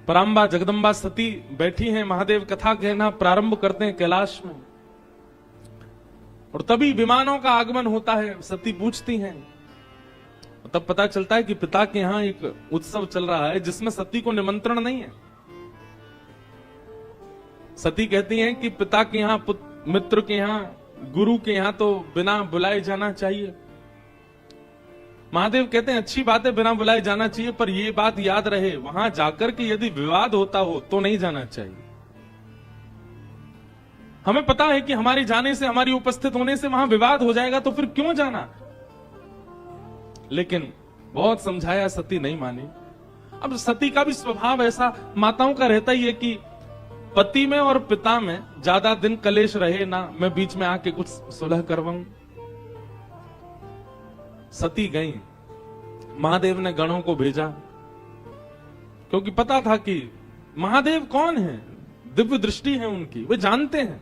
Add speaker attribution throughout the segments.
Speaker 1: पराम्बा जगदम्बा सती बैठी हैं, महादेव कथा कहना प्रारंभ करते हैं कैलाश में, और तभी विमानों का आगमन होता है। सती पूछती हैं, तब पता चलता है कि पिता के यहां एक उत्सव चल रहा है जिसमें सती को निमंत्रण नहीं है। सती कहती हैं कि पिता के यहां, मित्र के यहां, गुरु के यहां तो बिना बुलाए जाना चाहिए। महादेव कहते हैं अच्छी बात है, बिना बुलाए जाना चाहिए, पर यह बात याद रहे वहां जाकर के यदि विवाद होता हो तो नहीं जाना चाहिए। हमें पता है कि हमारे जाने से, हमारी उपस्थित होने से वहां विवाद हो जाएगा, तो फिर क्यों जाना। लेकिन बहुत समझाया, सती नहीं मानी। अब सती का भी स्वभाव ऐसा माताओं का रहता ही है कि पति में और पिता में ज्यादा दिन कलेश रहे ना, मैं बीच में आके कुछ सुलह करवाऊं। सती गई, महादेव ने गणों को भेजा, क्योंकि पता था कि महादेव कौन है, दिव्य दृष्टि है उनकी, वे जानते हैं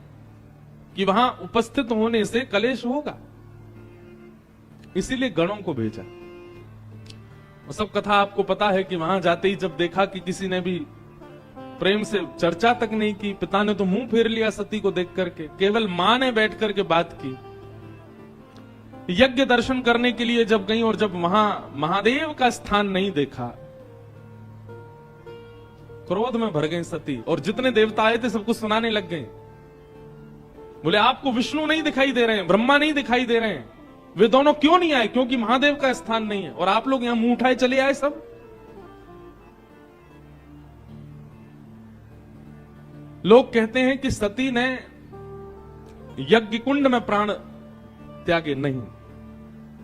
Speaker 1: कि वहां उपस्थित होने से कलेश होगा, इसीलिए गणों को भेजा। वो सब कथा आपको पता है कि वहां जाते ही जब देखा कि किसी ने भी प्रेम से चर्चा तक नहीं की, पिता ने तो मुंह फेर लिया सती को देख करके, केवल मां ने बैठ करके बात की। यज्ञ दर्शन करने के लिए जब गई और जब वहां महादेव का स्थान नहीं देखा, क्रोध में भर गई सती, और जितने देवता आए थे सबको सुनाने लग गए। बोले आपको विष्णु नहीं दिखाई दे रहे हैं, ब्रह्मा नहीं दिखाई दे रहे हैं, वे दोनों क्यों नहीं आए, क्योंकि महादेव का स्थान नहीं है, और आप लोग यहां मुंह उठाए चले आए सब। लोग कहते हैं कि सती ने यज्ञ कुंड में प्राण त्यागे नहीं।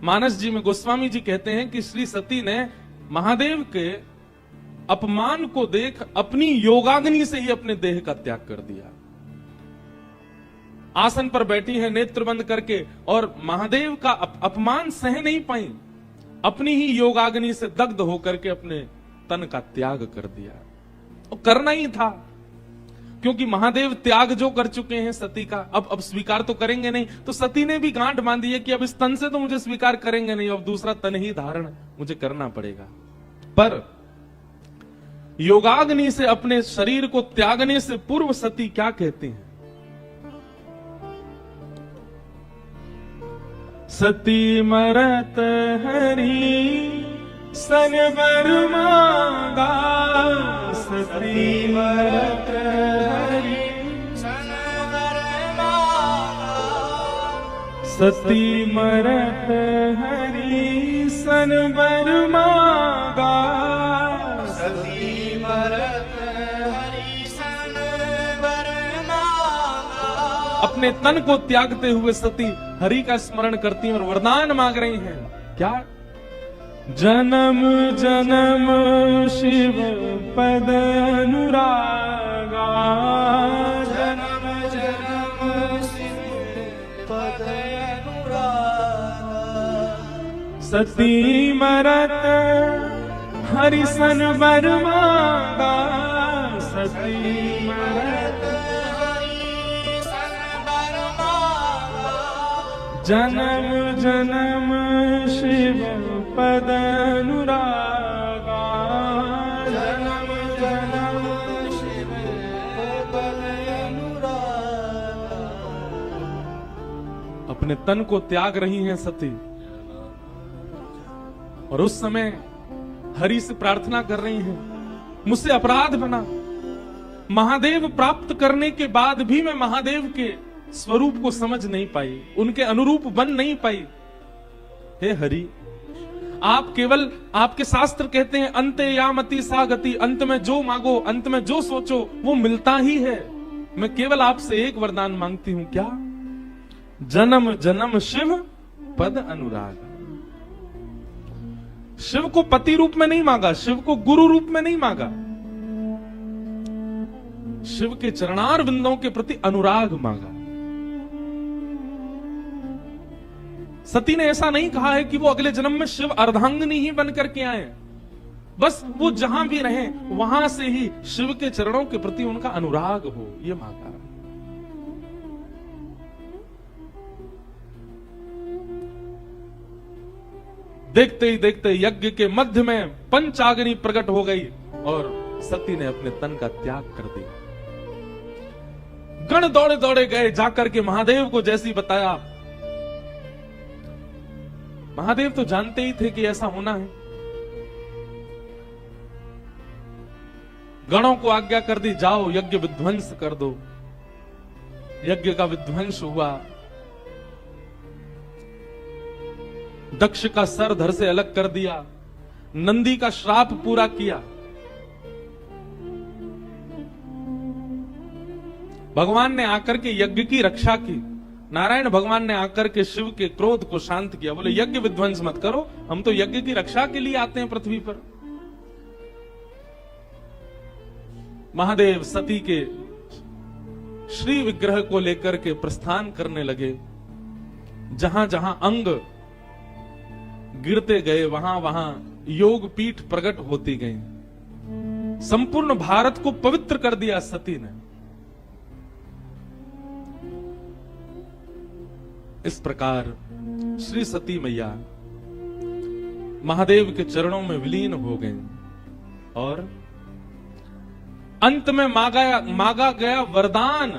Speaker 1: मानस जी में गोस्वामी जी कहते हैं कि श्री सती ने महादेव के अपमान को देख अपनी योगाग्नि से ही अपने देह का त्याग कर दिया। आसन पर बैठी है नेत्र बंद करके, और महादेव का अपमान सह नहीं पाई, अपनी ही योगाग्नि से दग्ध होकर के अपने तन का त्याग कर दिया। और करना ही था, क्योंकि महादेव त्याग जो कर चुके हैं सती का, अब स्वीकार तो करेंगे नहीं। तो सती ने भी गांठ बांधी है कि अब इस तन से तो मुझे स्वीकार करेंगे नहीं, अब दूसरा तन ही धारण मुझे करना पड़ेगा। पर योगाग्नि से अपने शरीर को त्यागने से पूर्व सती क्या कहती हैं? सती मरत हरि सन बर मांगा, सती मरत हरि सन बर मांगा, सती मरत हरि सन बर मांगा, सती मरत हरि सन बर मांगा। अपने तन को त्यागते हुए सती हरि का स्मरण करती हैं और वरदान मांग रही हैं। क्या? जन्म जन्म शिव पद अनुरागा, जन्म जन्म शिव पद अनुरागा, सती मरत हरि सन बर मांगा, सती मरत हरि सन बर मांगा, जन्म जन्म शिव पद अनुरागा, जन्म जन्म शिव पद अनुरागा। अपने तन को त्याग रही हैं सती, और उस समय हरि से प्रार्थना कर रही हैं, मुझसे अपराध बना, महादेव प्राप्त करने के बाद भी मैं महादेव के स्वरूप को समझ नहीं पाई, उनके अनुरूप बन नहीं पाई। हे हरि, आप केवल, आपके शास्त्र कहते हैं अंते यामति सा गति, अंत में जो मांगो, अंत में जो सोचो वो मिलता ही है। मैं केवल आपसे एक वरदान मांगती हूं, क्या? जन्म जन्म शिव पद अनुराग। शिव को पति रूप में नहीं मांगा, शिव को गुरु रूप में नहीं मांगा, शिव के चरणार बिंदों के प्रति अनुराग मांगा। सती ने ऐसा नहीं कहा है कि वो अगले जन्म में शिव अर्धांगिनी ही बन करके आए, बस वो जहां भी रहे वहां से ही शिव के चरणों के प्रति उनका अनुराग हो, ये मांगा। देखते ही देखते यज्ञ के मध्य में पंचाग्नि प्रकट हो गई और सती ने अपने तन का त्याग कर दिया। गण दौड़े दौड़े गए, जाकर के महादेव को जैसी बताया। महादेव तो जानते ही थे कि ऐसा होना है। गणों को आज्ञा कर दी, जाओ यज्ञ विध्वंस कर दो। यज्ञ का विध्वंस हुआ। दक्ष का सर धड़ से अलग कर दिया, नंदी का श्राप पूरा किया। भगवान ने आकर के यज्ञ की रक्षा की। नारायण भगवान ने आकर के शिव के क्रोध को शांत किया। बोले यज्ञ विध्वंस मत करो, हम तो यज्ञ की रक्षा के लिए आते हैं पृथ्वी पर। महादेव सती के श्री विग्रह को लेकर के प्रस्थान करने लगे। जहां जहां अंग गिरते गए, वहां वहां योग पीठ प्रकट होती गई। संपूर्ण भारत को पवित्र कर दिया सती ने। इस प्रकार श्री सती मैया महादेव के चरणों में विलीन हो गई और अंत में मांगा गया वरदान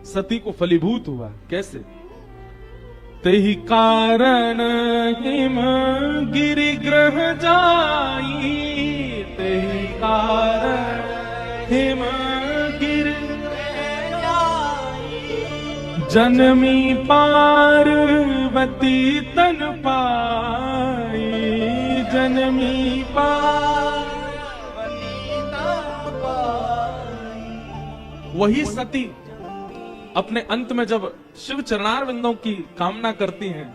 Speaker 1: सती को फलीभूत हुआ। कैसे? तेहि कारण हिम गिरि ग्रह जाई, तेहि कारण हिम गिरि जनमी पार्वती तन पाई, जनमी पार्वती तन पाई। वही सती अपने अंत में जब शिव चरणारविंदों की कामना करती हैं,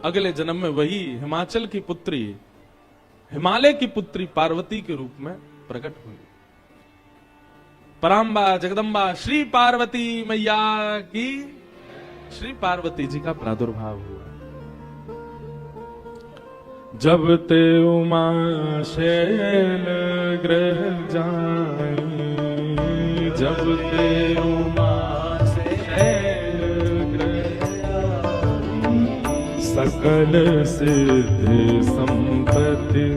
Speaker 1: अगले जन्म में वही हिमाचल की पुत्री, हिमालय की पुत्री पार्वती के रूप में प्रकट हुई। पराम्बा जगदम्बा श्री पार्वती मैया की, श्री पार्वती जी का प्रादुर्भाव हुआ। जब ते उमा शैल ग्रह जाई, जब ते उमा शैल ग्रह जाई, सकल सिद्धि संपत्ति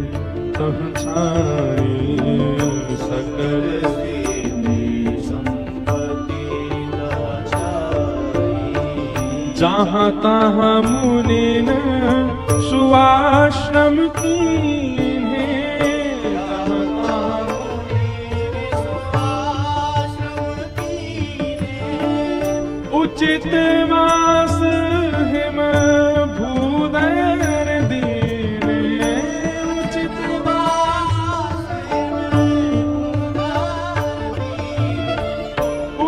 Speaker 1: तह छाई, सकल जहां तहां मुनिन सुआश्रम कीन्हे, उचित वास हिम भूदर दीने, उचित वास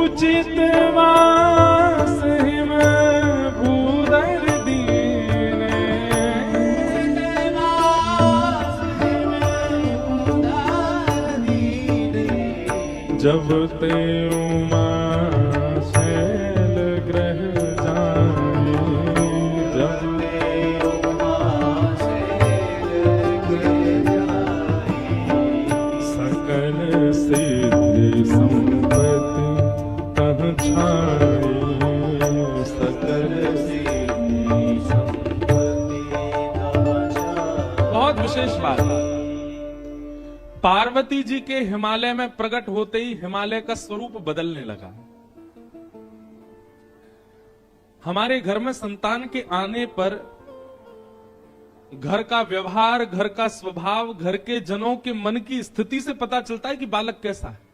Speaker 1: उचित वास हिम जब ते उमा शैल ग्रह जाई, जब ते उमा शैल ग्रह जाई, सकल सिद्धि संपत्ति तह छाई, सकल सिद्धि संपत्ति तह छाई। बहुत विशेष बात, पार्वती जी के हिमालय में प्रकट होते ही हिमालय का स्वरूप बदलने लगा। हमारे घर में संतान के आने पर घर का व्यवहार, घर का स्वभाव, घर के जनों के मन की स्थिति से पता चलता है कि बालक कैसा है।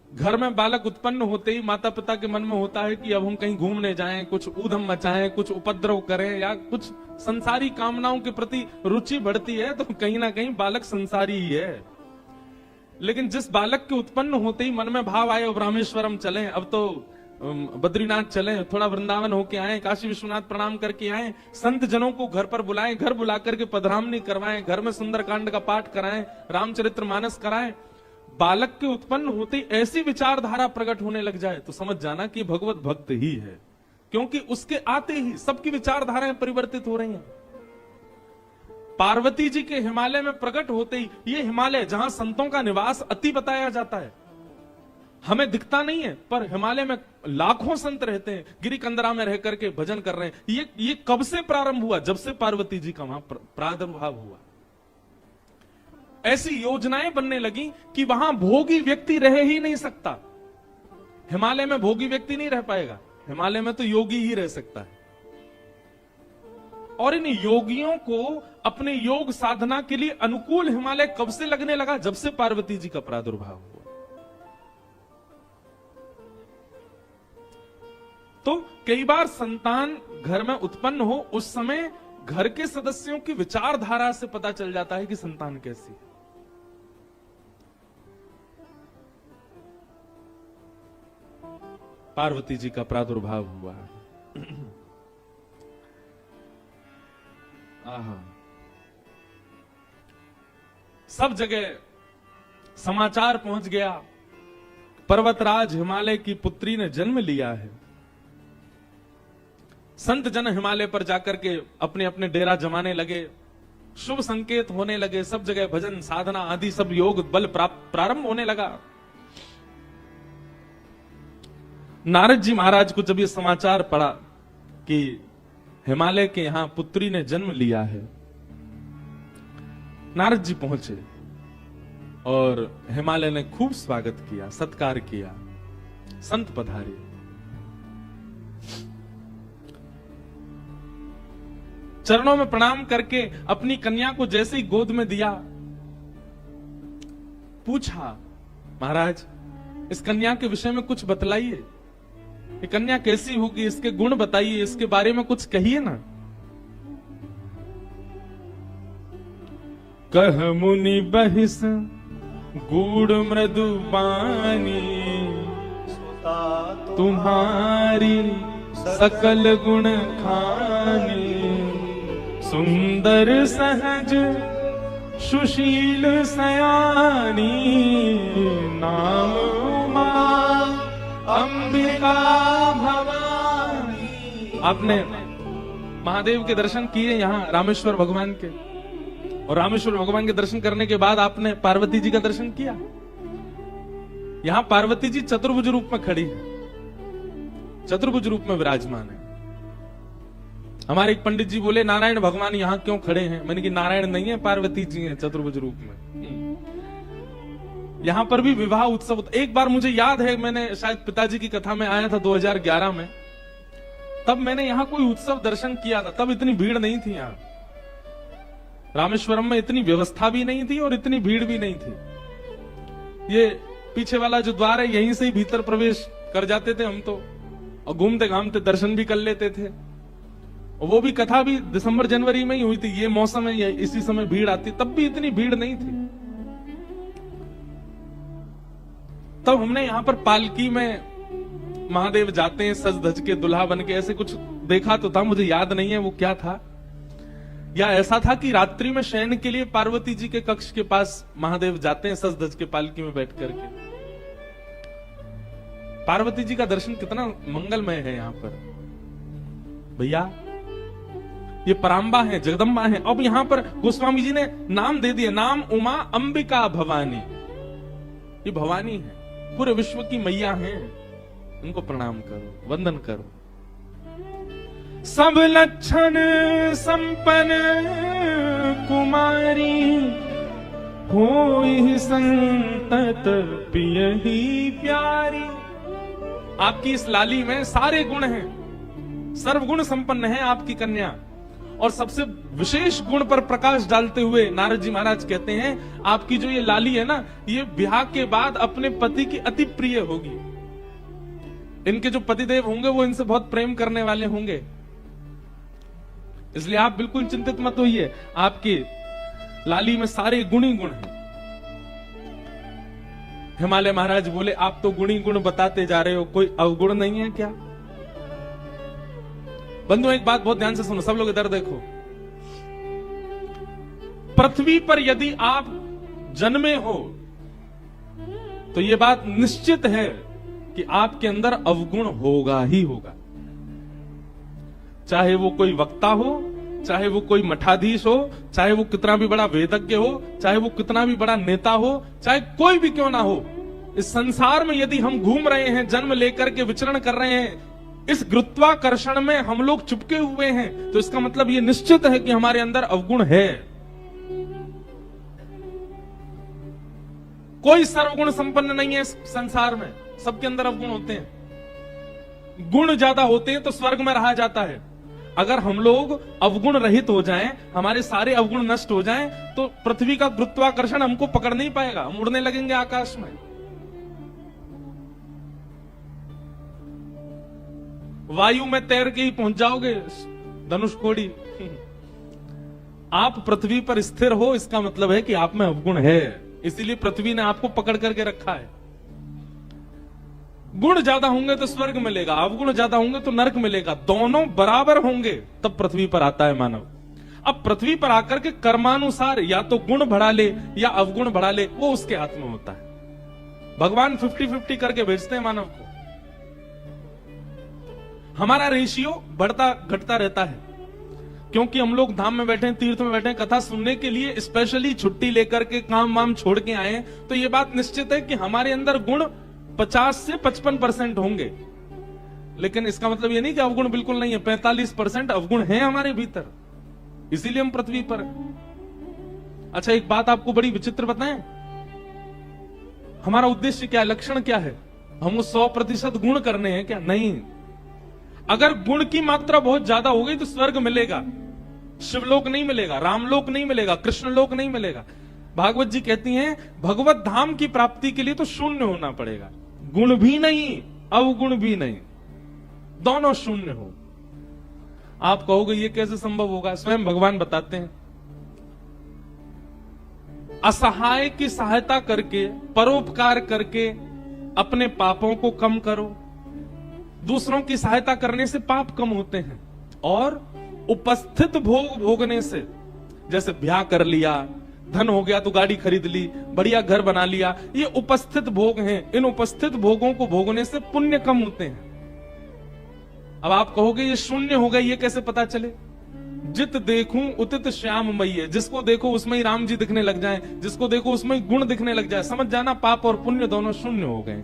Speaker 1: घर में बालक उत्पन्न होते ही माता पिता के मन में होता है कि अब हम कहीं घूमने जाएं, कुछ ऊधम मचाएं, कुछ उपद्रव करें या कुछ संसारी कामनाओं के प्रति रुचि बढ़ती है, तो कहीं ना कहीं बालक संसारी ही है। लेकिन जिस बालक के उत्पन्न होते ही मन में भाव आए अब रामेश्वरम चलें, अब तो बद्रीनाथ चलें, थोड़ा वृंदावन होके आए, काशी विश्वनाथ प्रणाम करके आए, संत जनों को घर पर बुलाएं, घर बुला करके पधरामनी करवाएं, घर में सुंदरकांड का पाठ कराएं, रामचरितमानस कराएं, बालक के उत्पन्न होते ही ऐसी विचारधारा प्रकट होने लग जाए तो समझ जाना कि भगवत भक्त ही है, क्योंकि उसके आते ही सबकी विचारधाराएं परिवर्तित हो रही हैं। पार्वती जी के हिमालय में प्रकट होते ही, ये हिमालय जहां संतों का निवास अति बताया जाता है, हमें दिखता नहीं है, पर हिमालय में लाखों संत रहते हैं, गिरी कंदरा में रह करके भजन कर रहे हैं। ये कब से प्रारंभ हुआ? जब से पार्वती जी का वहां प्रादुर्भाव हुआ। ऐसी योजनाएं बनने लगी कि वहां भोगी व्यक्ति रह ही नहीं सकता। हिमालय में भोगी व्यक्ति नहीं रह पाएगा, हिमालय में तो योगी ही रह सकता है। और इन योगियों को अपने योग साधना के लिए अनुकूल हिमालय कब से लगने लगा? जब से पार्वती जी का प्रादुर्भाव हुआ। तो कई बार संतान घर में उत्पन्न हो, उस समय घर के सदस्यों की विचारधारा से पता चल जाता है कि संतान कैसी है। पार्वती जी का प्रादुर्भाव हुआ। सब जगह समाचार पहुंच गया, पर्वतराज हिमालय की पुत्री ने जन्म लिया है। संत जन हिमालय पर जाकर के अपने अपने डेरा जमाने लगे, शुभ संकेत होने लगे, सब जगह भजन साधना आदि सब योग बल प्रारंभ होने लगा। नारद जी महाराज को जब ये समाचार पड़ा कि हिमालय के यहां पुत्री ने जन्म लिया है, नारद जी पहुंचे और हिमालय ने खूब स्वागत किया, सत्कार किया। संत पधारे। चरणों में प्रणाम करके अपनी कन्या को जैसे ही गोद में दिया, पूछा, महाराज इस कन्या के विषय में कुछ बतलाइए, ये कन्या कैसी होगी, इसके गुण बताइए, इसके बारे में कुछ कहिए ना। कह मुनि बहिस गूढ़ मृदु बानी, तुम्हारी सकल गुण खानी, सुंदर सहज सुशील सयानी, नाम उमा अंबिका भवानी। आपने महादेव के दर्शन किए यहां रामेश्वर भगवान के, और रामेश्वर भगवान के दर्शन करने के बाद आपने पार्वती जी का दर्शन किया। यहां पार्वती जी चतुर्भुज रूप में खड़ी है, चतुर्भुज रूप में विराजमान है। हमारे एक पंडित जी बोले, नारायण भगवान यहां क्यों खड़े हैं? मैंने कि नारायण नहीं है, पार्वती जी हैं चतुर्भुज रूप में। यहां पर भी विवाह उत्सव। एक बार मुझे याद है, मैंने शायद पिताजी की कथा में आया था 2011 में, तब मैंने यहां कोई उत्सव दर्शन किया था। तब इतनी भीड़ नहीं थी यहां, रामेश्वरम में इतनी व्यवस्था भी नहीं थी और इतनी भीड़ भी नहीं थी। ये पीछे वाला जो द्वार है, यहीं से ही भीतर प्रवेश कर जाते थे हम तो, और घूमते घामते दर्शन भी कर लेते थे। और वो भी कथा भी दिसंबर जनवरी में ही हुई थी, ये मौसम है, इसी समय भीड़ आती, तब भी इतनी भीड़ नहीं थी। तब हमने यहां पर पालकी में महादेव जाते हैं सज धज के, दुल्हा बन के, ऐसे कुछ देखा तो था, मुझे याद नहीं है वो क्या था। या ऐसा था कि रात्रि में शयन के लिए पार्वती जी के कक्ष के पास महादेव जाते हैं सज धज के पालकी में बैठ करके। पार्वती जी का दर्शन कितना मंगलमय है यहां पर भैया। ये पराम्बा है, जगदम्बा है। अब यहां पर गोस्वामी जी ने नाम दे दिया, नाम उमा अंबिका भवानी। ये भवानी है, पूरे विश्व की मैया हैं, उनको प्रणाम करो, वंदन करो। सब लक्षण संपन्न कुमारी, होई संतत प्रिय ही प्यारी। आपकी इस लाली में सारे गुण हैं, सर्वगुण संपन्न है आपकी कन्या। और सबसे विशेष गुण पर प्रकाश डालते हुए नारद जी महाराज कहते हैं, आपकी जो ये लाली है ना, ये ब्याह के बाद अपने पति की अति प्रिय होगी। इनके जो पतिदेव होंगे वो इनसे बहुत प्रेम करने वाले होंगे, इसलिए आप बिल्कुल चिंतित मत होइए। आपकी लाली में सारे गुण ही गुण हैं। हिमालय महाराज बोले, आप तो गुणी गुण बताते जा रहे हो, कोई अवगुण नहीं है क्या? बंधु एक बात बहुत ध्यान से सुनो, सब लोग इधर देखो। पृथ्वी पर यदि आप जन्मे हो तो यह बात निश्चित है कि आपके अंदर अवगुण होगा ही होगा। चाहे वो कोई वक्ता हो, चाहे वो कोई मठाधीश हो, चाहे वो कितना भी बड़ा वेदज्ञ हो, चाहे वो कितना भी बड़ा नेता हो, चाहे कोई भी क्यों ना हो, इस संसार में यदि हम घूम रहे हैं, जन्म लेकर के विचरण कर रहे हैं, इस गुरुत्वाकर्षण में हम लोग चिपके हुए हैं, तो इसका मतलब ये निश्चित है कि हमारे अंदर अवगुण है। कोई सर्वगुण संपन्न नहीं है इस संसार में, सबके अंदर अवगुण होते हैं। गुण ज्यादा होते हैं तो स्वर्ग में रहा जाता है। अगर हम लोग अवगुण रहित हो जाएं, हमारे सारे अवगुण नष्ट हो जाएं, तो पृथ्वी का गुरुत्वाकर्षण हमको पकड़ नहीं पाएगा, हम उड़ने लगेंगे आकाश में। वायु में तैर के ही पहुंच जाओगे धनुषकोडी। आप पृथ्वी पर स्थिर हो, इसका मतलब है कि आप में अवगुण है, इसीलिए पृथ्वी ने आपको पकड़ करके रखा है। गुण ज्यादा होंगे तो स्वर्ग मिलेगा, अवगुण ज्यादा होंगे तो नरक मिलेगा। दोनों बराबर होंगे तब पृथ्वी पर आता है मानव। अब पृथ्वी पर आकर के कर्मानुसार या तो गुण बढ़ा ले या अवगुण बढ़ा ले, वो उसके हाथ में होता है। भगवान 50-50 करके भेजते हैं मानव को। हमारा रेशियो बढ़ता घटता रहता है, क्योंकि हम लोग धाम में बैठे हैं, तीर्थ में बैठे हैं, कथा सुनने के लिए स्पेशली छुट्टी लेकर के काम वाम छोड़ के आए, तो ये बात निश्चित है कि हमारे अंदर गुण 50 से 55% होंगे। लेकिन इसका मतलब ये नहीं कि अवगुण बिल्कुल नहीं है। 45% अवगुण है हमारे भीतर, इसीलिए हम पृथ्वी पर। अच्छा, एक बात आपको बड़ी विचित्र बताएं, हमारा उद्देश्य क्या है, लक्षण क्या है? हम 100% गुण करने हैं क्या? नहीं। अगर गुण की मात्रा बहुत ज्यादा हो गई तो स्वर्ग मिलेगा, शिवलोक नहीं मिलेगा, रामलोक नहीं मिलेगा, कृष्णलोक नहीं मिलेगा। भागवत जी कहती हैं भगवत धाम की प्राप्ति के लिए तो शून्य होना पड़ेगा, गुण भी नहीं अवगुण भी नहीं, दोनों शून्य हो। आप कहोगे ये कैसे संभव होगा? स्वयं भगवान बताते हैं, असहाय की सहायता करके, परोपकार करके अपने पापों को कम करो। दूसरों की सहायता करने से पाप कम होते हैं, और उपस्थित भोग भोगने से, जैसे ब्याह कर लिया, धन हो गया तो गाड़ी खरीद ली, बढ़िया घर बना लिया, ये उपस्थित भोग हैं। इन उपस्थित भोगों को भोगने से पुण्य कम होते हैं। अब आप कहोगे ये शून्य हो गए, ये कैसे पता चले? जित देखूं उतित श्याममयी है, जिसको देखो उसमें ही राम जी दिखने लग जाएं, जिसको देखो उसमें ही गुण दिखने लग जाए, समझ जाना पाप और पुण्य दोनों शून्य हो गए।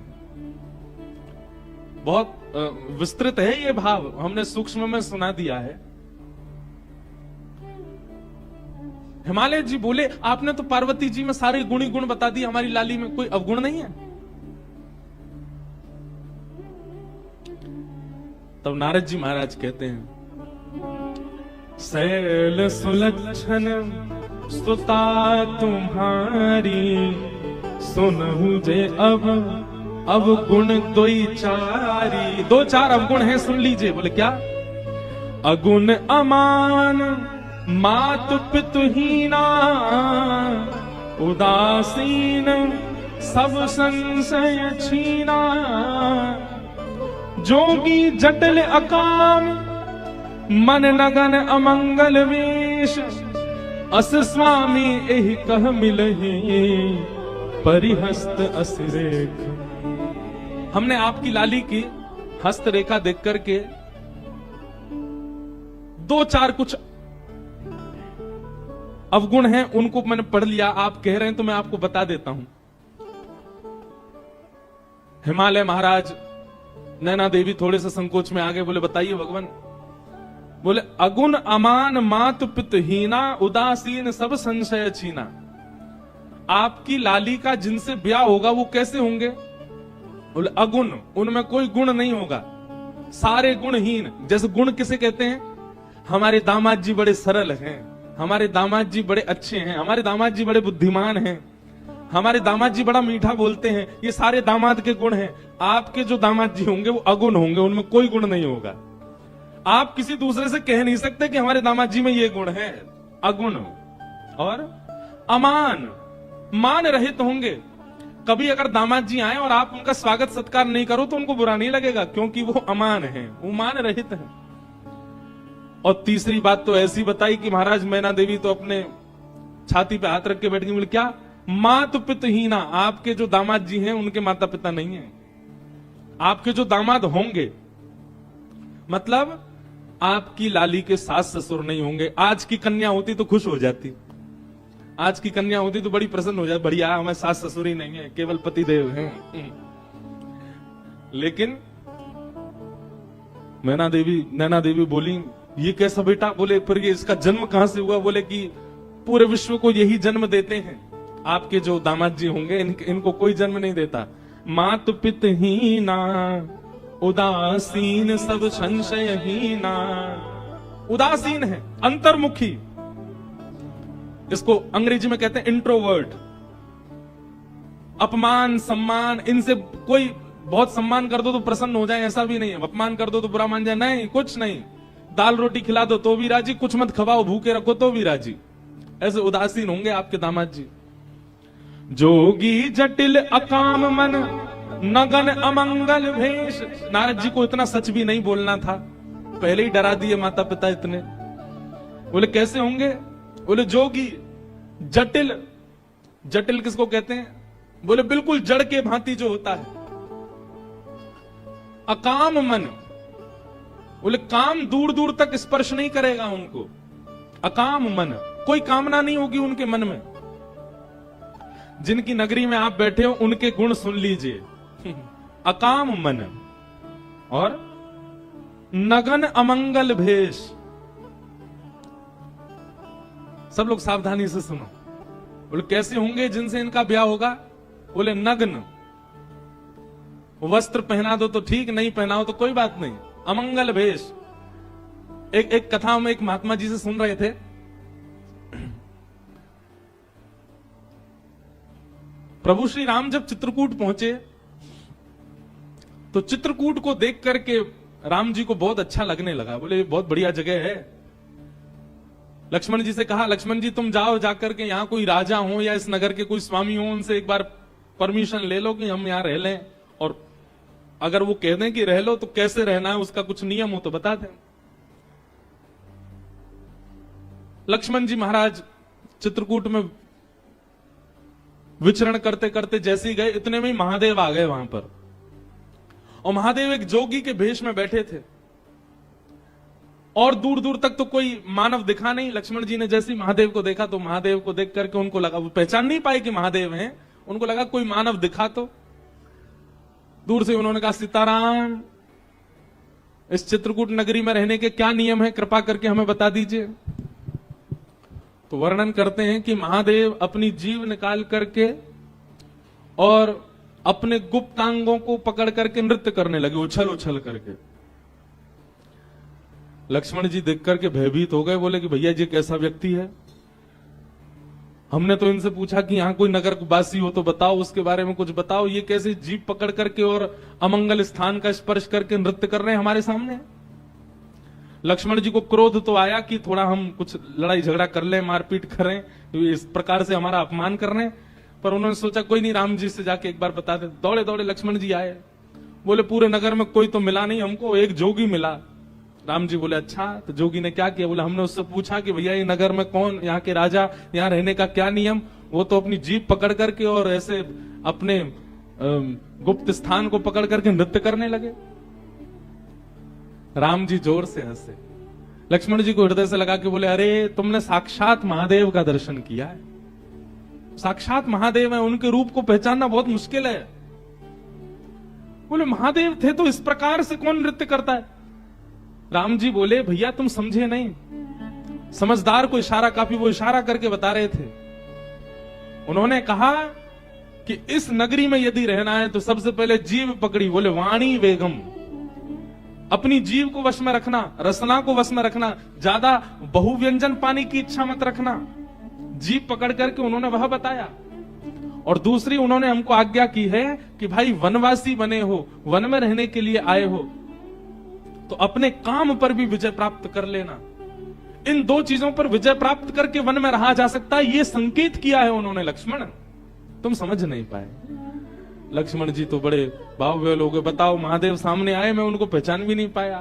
Speaker 1: बहुत विस्तृत है ये भाव, हमने सूक्ष्म में सुना दिया है। हिमालय जी बोले आपने तो पार्वती जी में सारे गुण ही गुण बता दिए, हमारी लाली में कोई अवगुण नहीं है। तब नारद जी महाराज कहते हैं, शैल सुलक्षण स्तुता तुम्हारी, सुनहु जे अब गुण दोई चारी। 2-4 अवगुण हैं, सुन लीजिए। बोले क्या? अगुण अमान मातु पितुहीना, उदासीन सब संशय छीना, जोगी जटिल अकाम मन नगन अमंगल वेश, अस स्वामी एहि कह मिलहि परिहस्त असिरेख। हमने आपकी लाली की हस्त रेखा देख करके 2-4 कुछ अवगुण हैं, उनको मैंने पढ़ लिया। आप कह रहे हैं तो मैं आपको बता देता हूं। हिमालय महाराज, नैना देवी थोड़े से संकोच में आगे, बोले बताइए भगवान। बोले अगुण अमान मातु पितहीना, उदासीन सब संशय छीना। आपकी लाली का जिनसे ब्याह होगा वो कैसे होंगे? बोले अगुण, उनमें कोई गुण नहीं होगा, सारे गुणहीन। जैसे गुण किसे कहते हैं? हमारे दामाद जी बड़े सरल हैं, हमारे दामाद जी बड़े अच्छे हैं, हमारे दामाद जी बड़े बुद्धिमान हैं, हमारे दामाद जी बड़ा मीठा बोलते हैं, ये सारे दामाद के गुण हैं। आपके जो दामाद जी होंगे वो अगुण होंगे, उनमें कोई गुण नहीं होगा। आप किसी दूसरे से कह नहीं सकते कि हमारे दामाद जी में ये गुण है, अगुण। और अमान, मान रहित होंगे। कभी अगर दामाद जी आए और आप उनका स्वागत सत्कार नहीं करो तो उनको बुरा नहीं लगेगा, क्योंकि वो अमान है, वो मान रहित है। और तीसरी बात तो ऐसी बताई कि महाराज मैना देवी तो अपने छाती पे हाथ रख के बैठ गई। बोले क्या? मातु पितहीना, आपके जो दामाद जी हैं उनके माता पिता नहीं है। आपके जो दामाद होंगे, मतलब आपकी लाली के सास ससुर नहीं होंगे। आज की कन्या होती तो खुश हो जाती, आज की कन्या होती तो बड़ी प्रसन्न हो जाती, बढ़िया हमें सास ससुर ही नहीं है, केवल पति देव हैं। लेकिन नैना देवी बोली ये कैसा बेटा? बोले फिर ये इसका जन्म कहां से हुआ? बोले कि पूरे विश्व को यही जन्म देते हैं। आपके जो दामाद जी होंगे इनको कोई जन्म नहीं देता। मात पित ही ना उदासीन सब संशय ही ना। उदासीन है, अंतर्मुखी, इसको अंग्रेजी में कहते हैं इंट्रोवर्ट। अपमान सम्मान इनसे कोई, बहुत सम्मान कर दो तो प्रसन्न हो जाए ऐसा भी नहीं है, अपमान कर दो तो बुरा मान जाए, नहीं, कुछ नहीं। दाल रोटी खिला दो तो भी राजी, कुछ मत खवाओ भूखे रखो तो भी राजी। ऐसे उदासीन होंगे आपके दामाद जी। जोगी जटिल अकाम मन नगन अमंगल भेष। नारद जी को इतना सच भी नहीं बोलना था, पहले ही डरा दिए माता पिता इतने। बोले कैसे होंगे? बोले जोगी जटिल। जटिल किसको कहते हैं? बोले बिल्कुल जड़ के भांति जो होता है। अकाम मन, बोले काम दूर दूर तक स्पर्श नहीं करेगा उनको। अकाम मन, कोई कामना नहीं होगी उनके मन में। जिनकी नगरी में आप बैठे हो उनके गुण सुन लीजिए। अकाम मन और नगन अमंगल भेष। सब लोग सावधानी से सुनो। बोले कैसे होंगे जिनसे इनका ब्याह होगा? बोले नग्न, वस्त्र पहना दो तो ठीक, नहीं पहनाओ तो कोई बात नहीं। अमंगल भेष। एक कथा में एक महात्मा जी से सुन रहे थे, प्रभु श्री राम जब चित्रकूट पहुंचे तो चित्रकूट को देख करके राम जी को बहुत अच्छा लगने लगा। बोले बहुत बढ़िया जगह है। लक्ष्मण जी से कहा, लक्ष्मण जी तुम जाओ, जाकर के यहाँ कोई राजा हो या इस नगर के कोई स्वामी हो, उनसे एक बार परमिशन ले लो कि हम यहाँ रह लें, और अगर वो कह दें कि रह लो तो कैसे रहना है उसका कुछ नियम हो तो बता दें। लक्ष्मण जी महाराज चित्रकूट में विचरण करते करते जैसे ही गए, इतने में ही महादेव आ गए वहां पर। और महादेव एक जोगी के भेष में बैठे थे और दूर दूर तक तो कोई मानव दिखा नहीं। लक्ष्मण जी ने जैसे ही महादेव को देखा तो महादेव को देख करके उनको लगा, वो पहचान नहीं पाए कि महादेव हैं, उनको लगा कोई मानव दिखा तो। दूर से उन्होंने कहा, सीताराम, इस चित्रकूट नगरी में रहने के क्या नियम है, कृपा करके हमें बता दीजिए। तो वर्णन करते हैं कि महादेव अपनी जीभ निकाल करके और अपने गुप्तांगों को पकड़ करके नृत्य करने लगे, उछल उछल करके। लक्ष्मण जी देख करके भयभीत हो गए, बोले कि भैया जी कैसा व्यक्ति है? हमने तो इनसे पूछा कि यहां कोई नगर वासी हो तो बताओ, उसके बारे में कुछ बताओ, ये कैसे जीभ पकड़ करके और अमंगल स्थान का स्पर्श करके नृत्य कर रहे हैं हमारे सामने। लक्ष्मण जी को क्रोध तो आया कि थोड़ा हम कुछ लड़ाई झगड़ा कर लें, मारपीट करें, तो इस प्रकार से हमारा अपमान कर रहे हैं। पर उन्होंने सोचा कोई नहीं, राम जी से जाके एक बार बता दे। दौड़े दौड़े लक्ष्मण जी आए, बोले पूरे नगर में कोई तो मिला नहीं हमको, एक जोगी मिला। राम जी बोले अच्छा, तो जोगी ने क्या किया? बोले हमने उससे पूछा कि भैया ये नगर में कौन, यहाँ के राजा, यहाँ रहने का क्या नियम? वो तो अपनी जीभ पकड़ करके और ऐसे अपने गुप्त स्थान को पकड़ करके नृत्य करने लगे। राम जी जोर से हंसे। लक्ष्मण जी को हृदय से लगा के बोले, अरे तुमने साक्षात महादेव का दर्शन किया है। साक्षात महादेव है, उनके रूप को पहचानना बहुत मुश्किल है। बोले महादेव थे तो इस प्रकार से कौन नृत्य करता है? राम जी बोले, भैया तुम समझे नहीं, समझदार को इशारा काफी। वो इशारा करके बता रहे थे। उन्होंने कहा कि इस नगरी में यदि रहना है तो सबसे पहले जीभ पकड़ी। बोले वाणी वेगम, अपनी जीव को वश में रखना, रसना को वश में रखना, ज्यादा बहुव्यंजन पाने की इच्छा मत रखना। जीभ पकड़ करके उन्होंने वह बताया। और दूसरी उन्होंने हमको आज्ञा की है कि भाई वनवासी बने हो, वन में रहने के लिए आए हो, तो अपने काम पर भी विजय प्राप्त कर लेना। इन दो चीजों पर विजय प्राप्त करके वन में रहा जा सकता है, ये संकेत किया है उन्होंने। लक्ष्मण तुम समझ नहीं पाए। लक्ष्मण जी तो बड़े बाहुबल हो गए, बताओ महादेव सामने आए, मैं उनको पहचान भी नहीं पाया।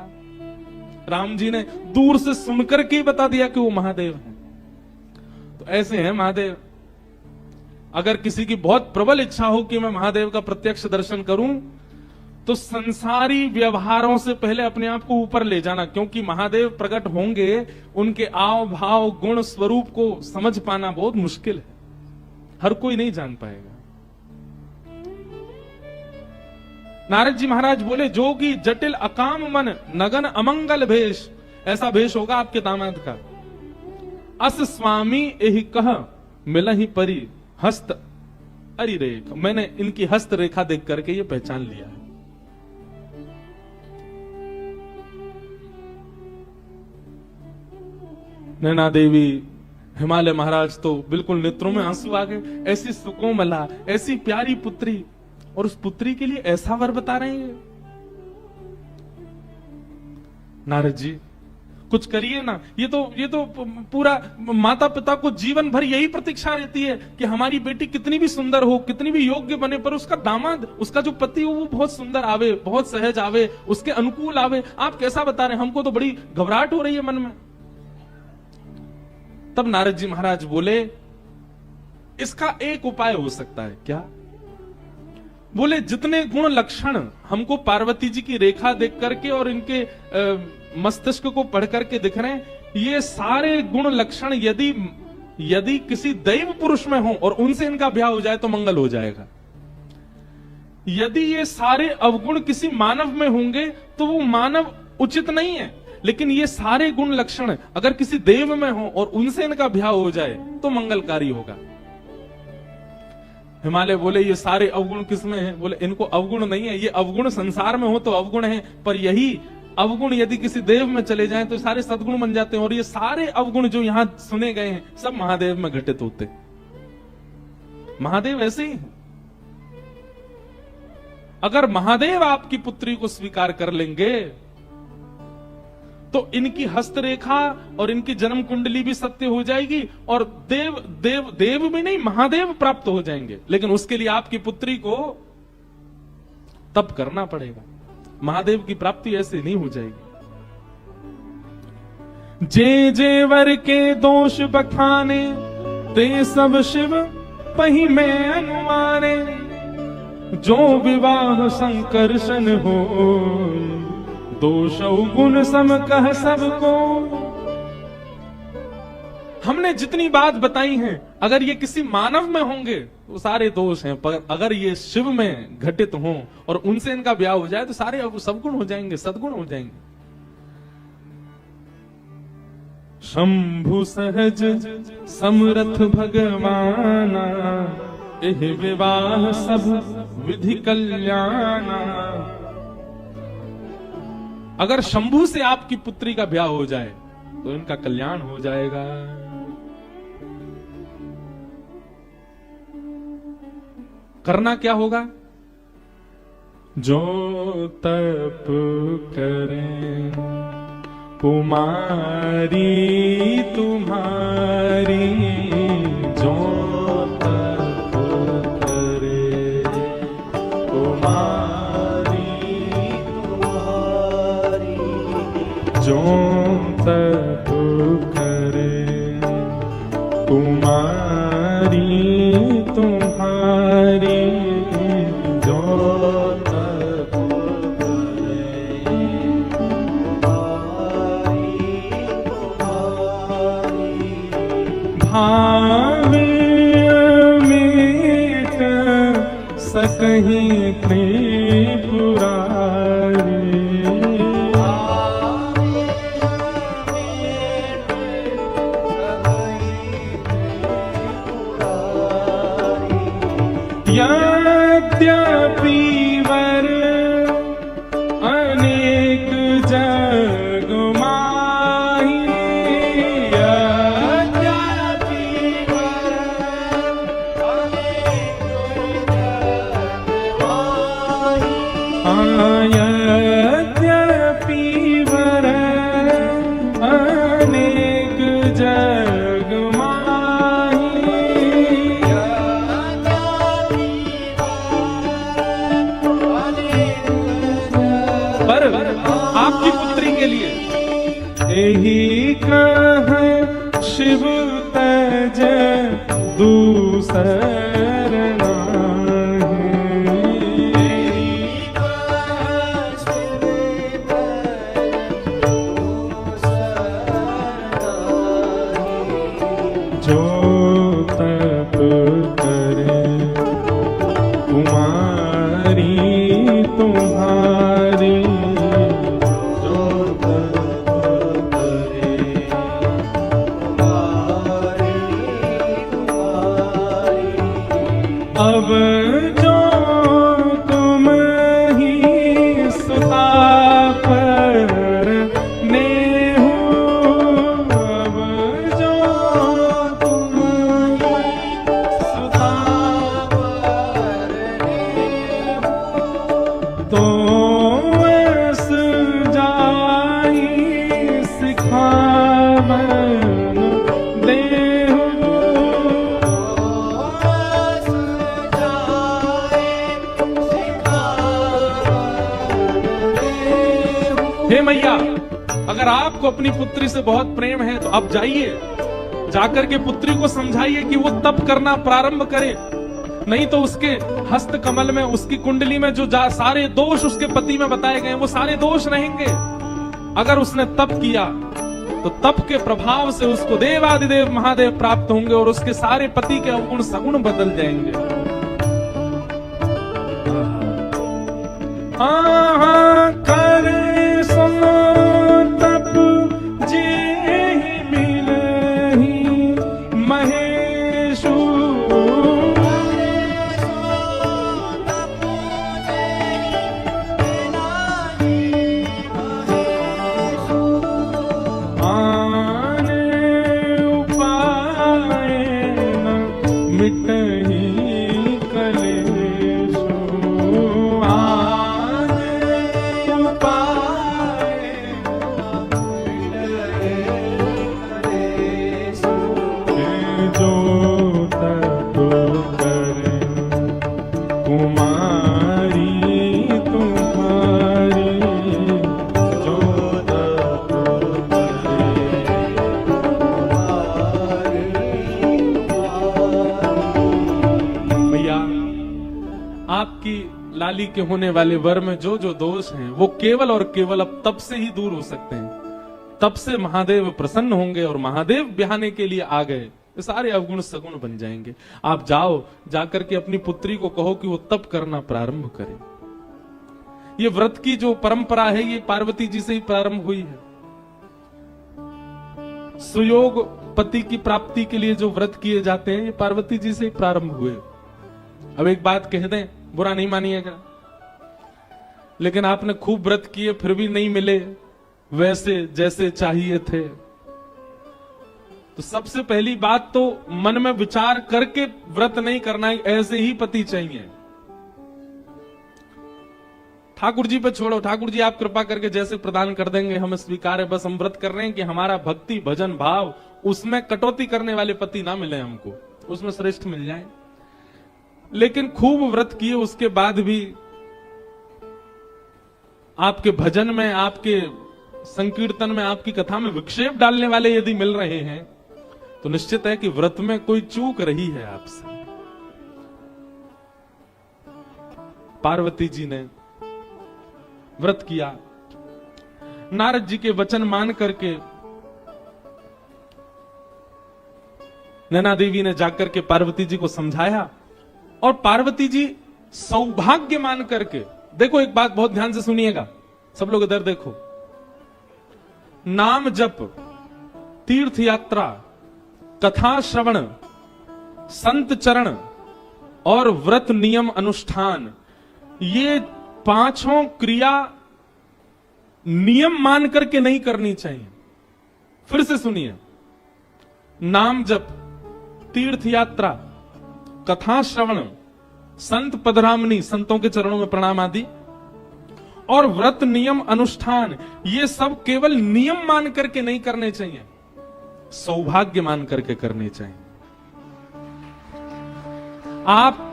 Speaker 1: राम जी ने दूर से सुनकर के बता दिया कि वो महादेव हैं। तो ऐसे हैं महादेव। अगर किसी की बहुत प्रबल इच्छा हो कि मैं महादेव का प्रत्यक्ष दर्शन करूं, तो संसारी व्यवहारों से पहले अपने आप को ऊपर ले जाना, क्योंकि महादेव प्रकट होंगे, उनके आव भाव गुण स्वरूप को समझ पाना बहुत मुश्किल है, हर कोई नहीं जान पाएगा। नारद जी महाराज बोले, जोगी जटिल अकाम मन नगन अमंगल भेष। ऐसा भेष होगा आपके दामाद का। अस स्वामी एहि कह मिलहि परी हस्त अरि रेखा, मैंने इनकी हस्त रेखा देख करके ये पहचान लिया है। नैना देवी, हिमालय महाराज तो बिल्कुल नेत्रों में आंसू आ गए। ऐसी सुकोमला, ऐसी प्यारी पुत्री, और उस पुत्री के लिए ऐसा वर बता रहे हैं। नारद जी कुछ करिए ना। ये तो पूरा माता पिता को जीवन भर यही प्रतीक्षा रहती है कि हमारी बेटी कितनी भी सुंदर हो, कितनी भी योग्य बने, पर उसका दामाद, उसका जो पति हो वो बहुत सुंदर आवे, बहुत सहज आवे, उसके अनुकूल आवे। आप कैसा बता रहे हैं? हमको तो बड़ी घबराहट हो रही है मन में। तब नारद जी महाराज बोले, इसका एक उपाय हो सकता है। क्या? बोले, जितने गुण लक्षण हमको पार्वती जी की रेखा देख करके और इनके मस्तिष्क को पढ़ करके दिख रहे हैं, ये सारे गुण लक्षण यदि किसी दैव पुरुष में हो और उनसे इनका ब्याह हो जाए तो मंगल हो जाएगा। यदि ये सारे अवगुण किसी मानव में होंगे तो वो मानव उचित नहीं है, लेकिन ये सारे गुण लक्षण अगर किसी देव में हो और उनसे इनका ब्याह हो जाए तो मंगलकारी होगा। हिमालय बोले, ये सारे अवगुण किसमें हैं? बोले, इनको अवगुण नहीं है, ये अवगुण संसार में हो तो अवगुण है, पर यही अवगुण यदि किसी देव में चले जाएं तो सारे सद्गुण बन जाते हैं। और ये सारे अवगुण जो यहां सुने गए हैं सब महादेव में घटित होते। महादेव ऐसे ही हैं। अगर महादेव आपकी पुत्री को स्वीकार कर लेंगे तो इनकी हस्तरेखा और इनकी जन्म कुंडली भी सत्य हो जाएगी और देव भी नहीं, महादेव प्राप्त हो जाएंगे। लेकिन उसके लिए आपकी पुत्री को तप करना पड़ेगा। महादेव की प्राप्ति ऐसे नहीं हो जाएगी। जे जे वर के दोष बखाने, ते सब शिव पही में अनुमाने। जो विवाह संकर्षण हो, दोष गुण सम कह सबको। हमने जितनी बात बताई है, अगर ये किसी मानव में होंगे तो सारे दोष हैं, पर अगर ये शिव में घटित हों और उनसे इनका ब्याह हो जाए तो सारे सद्गुण हो जाएंगे, सद्गुण हो जाएंगे। शंभु सहज समरथ भगवाना, एह विवाह सब विधि कल्याणा। अगर शंभु से आपकी पुत्री का ब्याह हो जाए तो इनका कल्याण हो जाएगा। करना क्या होगा? जो तप करें कुमारी तुम्हारी, जो तप करे कुमारी तुम्हारी, जो तप करे कुमारी तुम्हारी, जो तप करे भावे मीठ सकहीं त्रिपुरारी। यद्यपि वर अनेक जग माही, यद्यपि वर अनेक जग माही, यद्यपि वर अनेक जग माही, अब जो तुम ही सुता पर नेहु, अब जो तुम ही सुता पर नेहु, तो ऐस जाई सिखावन देहु, हे मैया, अगर आपको अपनी पुत्री से बहुत प्रेम है तो अब जाइए, जाकर के पुत्री को समझाइए कि वो तप करना प्रारंभ करे, नहीं तो उसके हस्त कमल में, उसकी कुंडली में जो सारे दोष उसके पति में बताए गए वो सारे दोष रहेंगे। अगर उसने तप किया तो तप के प्रभाव से उसको देवादिदेव महादेव प्राप्त होंगे और उसके सारे पति के अवगुण सगुण बदल जाएंगे। हाँ करे सो तप जे मिलहि महेशु, आने उपाय न मिटहि कलेशु, आपकी लाली के होने वाले वर में जो जो दोष हैं वो केवल और केवल अब तप से ही दूर हो सकते हैं। तब से महादेव प्रसन्न होंगे और महादेव ब्याहने के लिए आ गए, तो सारे अवगुण सगुण बन जाएंगे। आप जाओ, जाकर के अपनी पुत्री को कहो कि वो तप करना प्रारंभ करे। ये व्रत की जो परंपरा है ये पार्वती जी से ही प्रारंभ हुई है। सुयोग पति की प्राप्ति के लिए जो व्रत किए जाते हैं ये पार्वती जी से ही प्रारंभ हुए। अब एक बात कह दें, बुरा नहीं मानिएगा, लेकिन आपने खूब व्रत किए फिर भी नहीं मिले वैसे जैसे चाहिए थे, तो सबसे पहली बात तो मन में विचार करके व्रत नहीं करना है, ऐसे ही पति चाहिए। ठाकुर जी पे छोड़ो, ठाकुर जी आप कृपा करके जैसे प्रदान कर देंगे हमें स्वीकार है। बस हम व्रत कर रहे हैं कि हमारा भक्ति भजन भाव उसमें कटौती करने वाले पति ना मिले हमको, उसमें श्रेष्ठ मिल जाए। लेकिन खूब व्रत किए उसके बाद भी आपके भजन में, आपके संकीर्तन में, आपकी कथा में विक्षेप डालने वाले यदि मिल रहे हैं तो निश्चित है कि व्रत में कोई चूक रही है आपसे। पार्वती जी ने व्रत किया, नारद जी के वचन मान करके नैना देवी ने जाकर के पार्वती जी को समझाया और पार्वती जी सौभाग्य मान करके, देखो एक बात बहुत ध्यान से सुनिएगा सब लोग, इधर देखो, नाम जप, तीर्थ यात्रा, कथा श्रवण, संत चरण और व्रत नियम अनुष्ठान, ये पांचों क्रिया नियम मान करके नहीं करनी चाहिए। फिर से सुनिए, नाम जप, तीर्थ यात्रा, कथा श्रवण, संत पदरामनी, संतों के चरणों में प्रणाम आदि, और व्रत नियम अनुष्ठान, ये सब केवल नियम मान करके नहीं करने चाहिए, सौभाग्य मान करके करने चाहिए। आप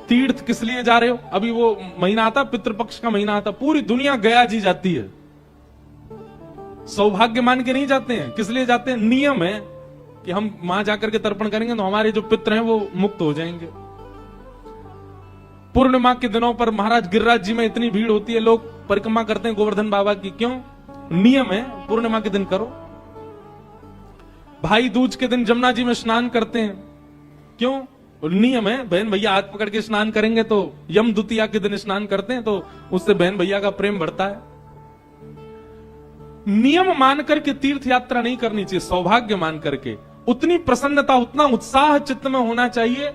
Speaker 1: तीर्थ किस लिए जा रहे हो? अभी वो महीना आता, पितृपक्ष का महीना आता, पूरी दुनिया गया जी जाती है, सौभाग्य मान के नहीं जाते हैं। किस लिए जाते हैं? नियम है कि हम वहां जाकर के तर्पण करेंगे तो हमारे जो पितृ हैं वो मुक्त हो जाएंगे। पूर्णिमा के दिनों पर महाराज गिरिराज जी में इतनी भीड़ होती है, लोग परिक्रमा करते हैं गोवर्धन बाबा की, क्यों? नियम है, पूर्णिमा के दिन करो। भाई दूज के दिन जमुना जी में स्नान करते हैं, क्यों? नियम है, बहन भैया हाथ पकड़ के स्नान करेंगे तो यम द्वितीया के दिन स्नान करते हैं तो उससे बहन भैया का प्रेम बढ़ता है। नियम मान करके तीर्थ यात्रा नहीं करनी चाहिए, सौभाग्य मान करके। उतनी प्रसन्नता, उतना उत्साह चित्त में होना चाहिए।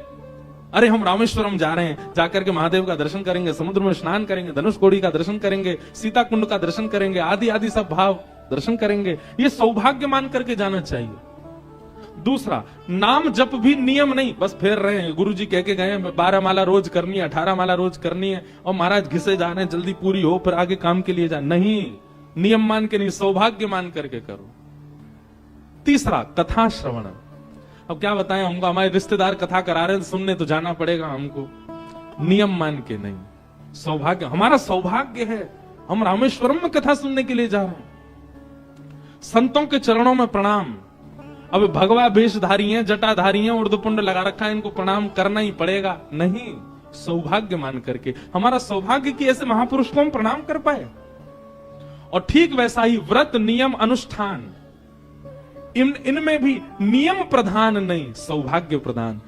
Speaker 1: अरे हम रामेश्वरम जा रहे हैं, जाकर के महादेव का दर्शन करेंगे, समुद्र में स्नान करेंगे, धनुषकोडी का दर्शन करेंगे, सीता कुंड का दर्शन करेंगे, आदि आदि सब भाव दर्शन करेंगे। ये सौभाग्य मान करके जाना चाहिए। दूसरा, नाम जप भी नियम नहीं, बस फेर रहे हैं, गुरुजी कह के गए हैं 12 माला रोज करनी है, 18 माला रोज करनी है, और महाराज घिसे जा रहे हैं, जल्दी पूरी हो फिर आगे काम के लिए जा। नहीं, नियम मान के नहीं, सौभाग्य मान करके करो। तीसरा, कथा श्रवण। अब क्या बताएं, हमको हमारे रिश्तेदार कथा करा रहे हैं, सुनने तो जाना पड़ेगा हमको, नियम मान के नहीं। सौभाग्य, हमारा सौभाग्य है, हम रामेश्वरम में कथा सुनने के लिए जा रहे हैं। संतों के चरणों में प्रणाम। अब भगवा वेशधारी हैं, जटाधारी हैं, उर्दपुंड लगा रखा है, इनको प्रणाम करना ही पड़ेगा? नहीं, सौभाग्य मान करके। हमारा सौभाग्य कि ऐसे महापुरुष को हम प्रणाम कर पाए। और ठीक वैसा ही व्रत, नियम, अनुष्ठान, इनमें भी नियम प्रधान नहीं, सौभाग्य प्रधान।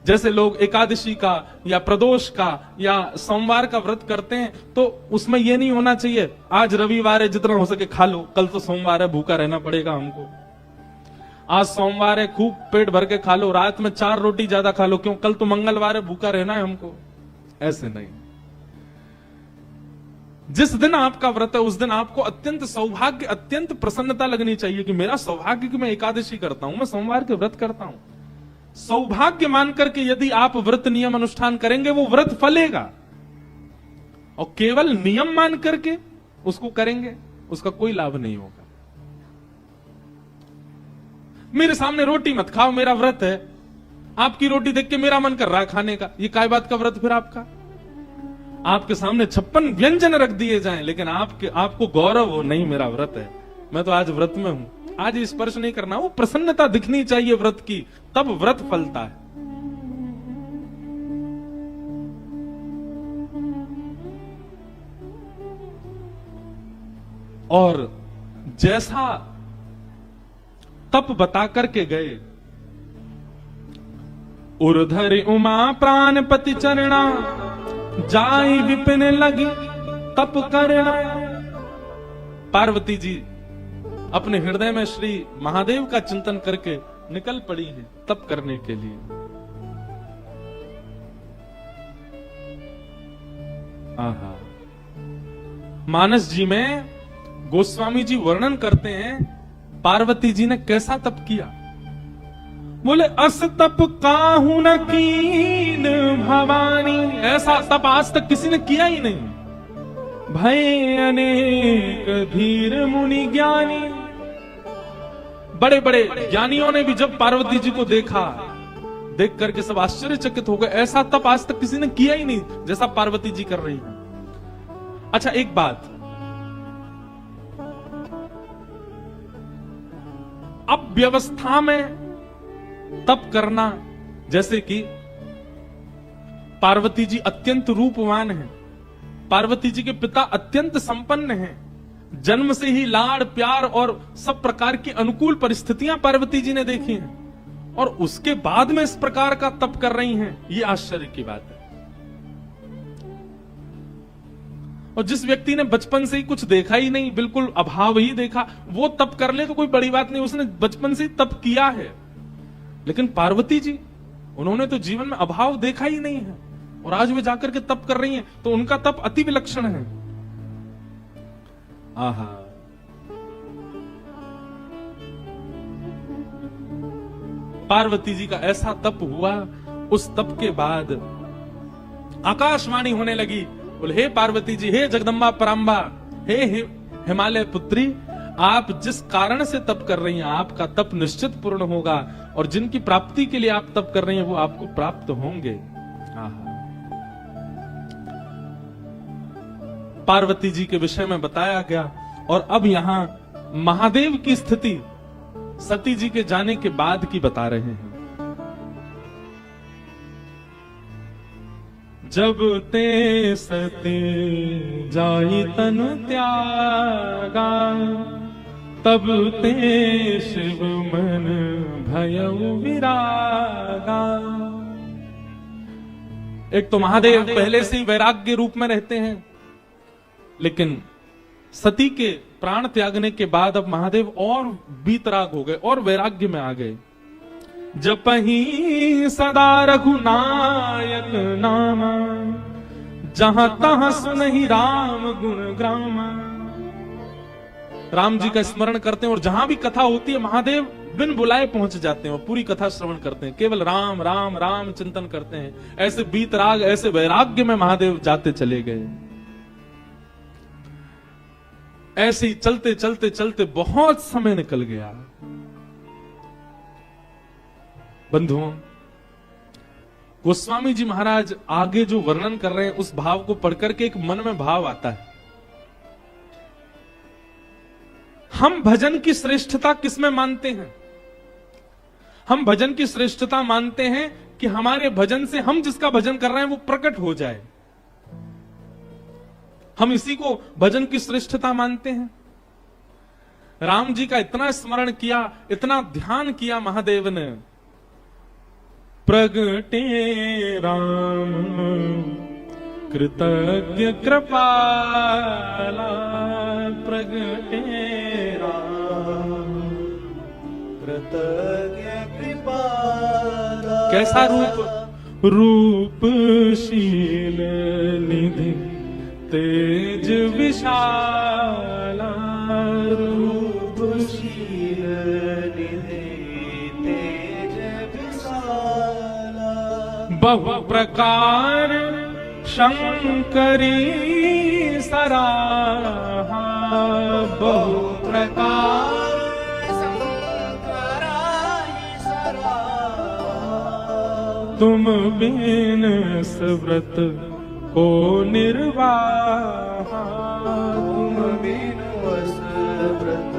Speaker 1: जैसे लोग एकादशी का या प्रदोष का या सोमवार का व्रत करते हैं, तो उसमें यह नहीं होना चाहिए आज रविवार है जितना हो सके खा लो, कल तो सोमवार है भूखा रहना पड़ेगा हमको। आज सोमवार है खूब पेट भर के खा लो, रात में 4 रोटी ज्यादा खा लो, क्यों, कल तो मंगलवार है भूखा रहना है हमको। ऐसे नहीं। जिस दिन आपका व्रत है उस दिन आपको अत्यंत सौभाग्य, अत्यंत प्रसन्नता लगनी चाहिए कि मेरा सौभाग्य कि मैं एकादशी करता हूं, मैं सोमवार के व्रत करता हूं। सौभाग्य मान करके यदि आप व्रत नियम अनुष्ठान करेंगे, वो व्रत फलेगा। और केवल नियम मान करके उसको करेंगे, उसका कोई लाभ नहीं होगा। मेरे सामने रोटी मत खाओ, मेरा व्रत है, आपकी रोटी देख के मेरा मन कर रहा है खाने का, ये काय बात का व्रत फिर आपका? आपके सामने 56 व्यंजन रख दिए जाएं, लेकिन आपको गौरव हो, नहीं मेरा व्रत है, मैं तो आज व्रत में हूं, आज स्पर्श नहीं करना। वो प्रसन्नता दिखनी चाहिए व्रत की, तब व्रत फलता है। और जैसा तप बता करके गए, उर्धर उमा प्राणपति चरणा, जाई विपिन लगी तप करना। पार्वती जी अपने हृदय में श्री महादेव का चिंतन करके निकल पड़ी है तप करने के लिए। आहा, मानस जी में गोस्वामी जी वर्णन करते हैं पार्वती जी ने कैसा तप किया। बोले, अस तप काहू न कीन भवानी, ऐसा तप आज तक किसी ने किया ही नहीं। भय अनेक धीर मुनि ज्ञानी, बड़े बड़े ज्ञानियों ने भी जब पार्वती जी को देखा, देख करके सब आश्चर्यचकित हो गए। ऐसा तप आज तक किसी ने किया ही नहीं जैसा पार्वती जी कर रही है। अच्छा, एक बात, अब व्यवस्था में तप करना, जैसे कि पार्वती जी अत्यंत रूपवान हैं, पार्वती जी के पिता अत्यंत संपन्न हैं, जन्म से ही लाड़ प्यार और सब प्रकार की अनुकूल परिस्थितियां पार्वती जी ने देखी हैं, और उसके बाद में इस प्रकार का तप कर रही हैं, ये आश्चर्य की बात है। और जिस व्यक्ति ने बचपन से ही कुछ देखा ही नहीं, बिल्कुल अभाव ही देखा, वो तप कर ले तो कोई बड़ी बात नहीं, उसने बचपन से ही तप किया है। लेकिन पार्वती जी, उन्होंने तो जीवन में अभाव देखा ही नहीं है, और आज वे जाकर के तप कर रही हैं, तो उनका तप अति विलक्षण है। आहा, पार्वती जी का ऐसा तप हुआ, उस तप के बाद आकाशवाणी होने लगी। बोले, हे पार्वती जी, हे जगदम्बा पराम्बा, हे हिमालय पुत्री, आप जिस कारण से तप कर रही हैं, आपका तप निश्चित पूर्ण होगा, और जिनकी प्राप्ति के लिए आप तप कर रही हैं वो आपको प्राप्त होंगे। पार्वती जी के विषय में बताया गया। और अब यहां महादेव की स्थिति सती जी के जाने के बाद की बता रहे हैं। जब ते सती जाई तनु त्यागा, तब ते शिव मन भयउ विरागा। एक तो महादेव पहले से ही वैराग्य रूप में रहते हैं, लेकिन सती के प्राण त्यागने के बाद अब महादेव और बीतराग हो गए और वैराग्य में आ गए। जपहि सदा रघुनायक नामा, जहां तहां सुनहि राम गुण ग्रामा। राम जी का स्मरण करते हैं और जहां भी कथा होती है महादेव बिन बुलाए पहुंच जाते हैं और पूरी कथा श्रवण करते हैं। केवल राम राम राम चिंतन करते हैं। ऐसे बीतराग, ऐसे वैराग्य में महादेव जाते चले गए। ऐसे ही चलते चलते चलते बहुत समय निकल गया। बंधुओं, गोस्वामी जी महाराज आगे जो वर्णन कर रहे हैं उस भाव को पढ़कर के एक मन में भाव आता है। हम भजन की श्रेष्ठता किसमें मानते हैं? हम भजन की श्रेष्ठता मानते हैं कि हमारे भजन से हम जिसका भजन कर रहे हैं वो प्रकट हो जाए। हम इसी को भजन की श्रेष्ठता मानते हैं। राम जी का इतना स्मरण किया, इतना ध्यान किया महादेव ने। प्रगटे राम कृतज्ञ कृपाला, प्रगटे राम कृतज्ञ कृपाला। कैसा रूप? रूपशील निधि तेज विशाला, रूपशील निधि तेज विशाला। बहु प्रकार शंकरी सराहा, बहु प्रकार शंकराई सराहा। तुम बिन सुव्रत को निर्वाह, तुम बिन सुव्रत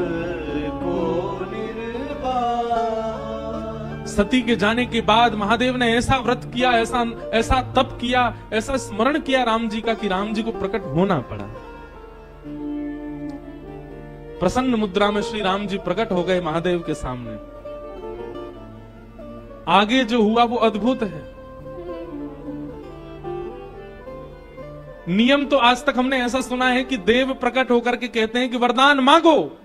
Speaker 1: को निर्वाह। सती के जाने के बाद महादेव ने ऐसा व्रत किया, ऐसा तप किया, ऐसा स्मरण किया राम जी का कि राम जी को प्रकट होना पड़ा। प्रसन्न मुद्रा में श्री राम जी प्रकट हो गए महादेव के सामने। आगे जो हुआ वो अद्भुत है। नियम तो आज तक हमने ऐसा सुना है कि देव प्रकट होकर के कहते हैं कि वरदान मांगो,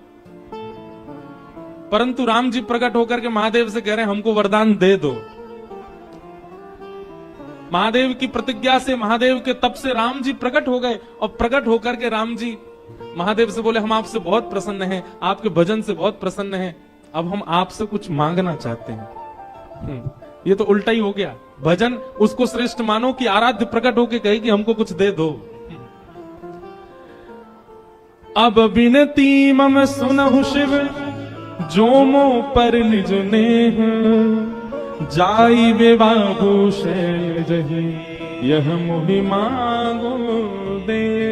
Speaker 1: परंतु राम जी प्रकट होकर के महादेव से कह रहे हैं हमको वरदान दे दो। महादेव की प्रतिज्ञा से, महादेव के तप से राम जी प्रकट हो गए और प्रकट होकर के राम जी महादेव से बोले हम आपसे बहुत प्रसन्न हैं, आपके भजन से बहुत प्रसन्न हैं, अब हम आपसे कुछ मांगना चाहते हैं। ये तो उल्टा ही हो गया। भजन उसको श्रेष्ठ मानो कि आराध्य प्रकट होके कहे कि हमको कुछ दे दो। अब बिनती मम सुनहु शिव, जो मो पर निज नेह, जाई विवाह भूषण जही, यह मोहि मांगो दे।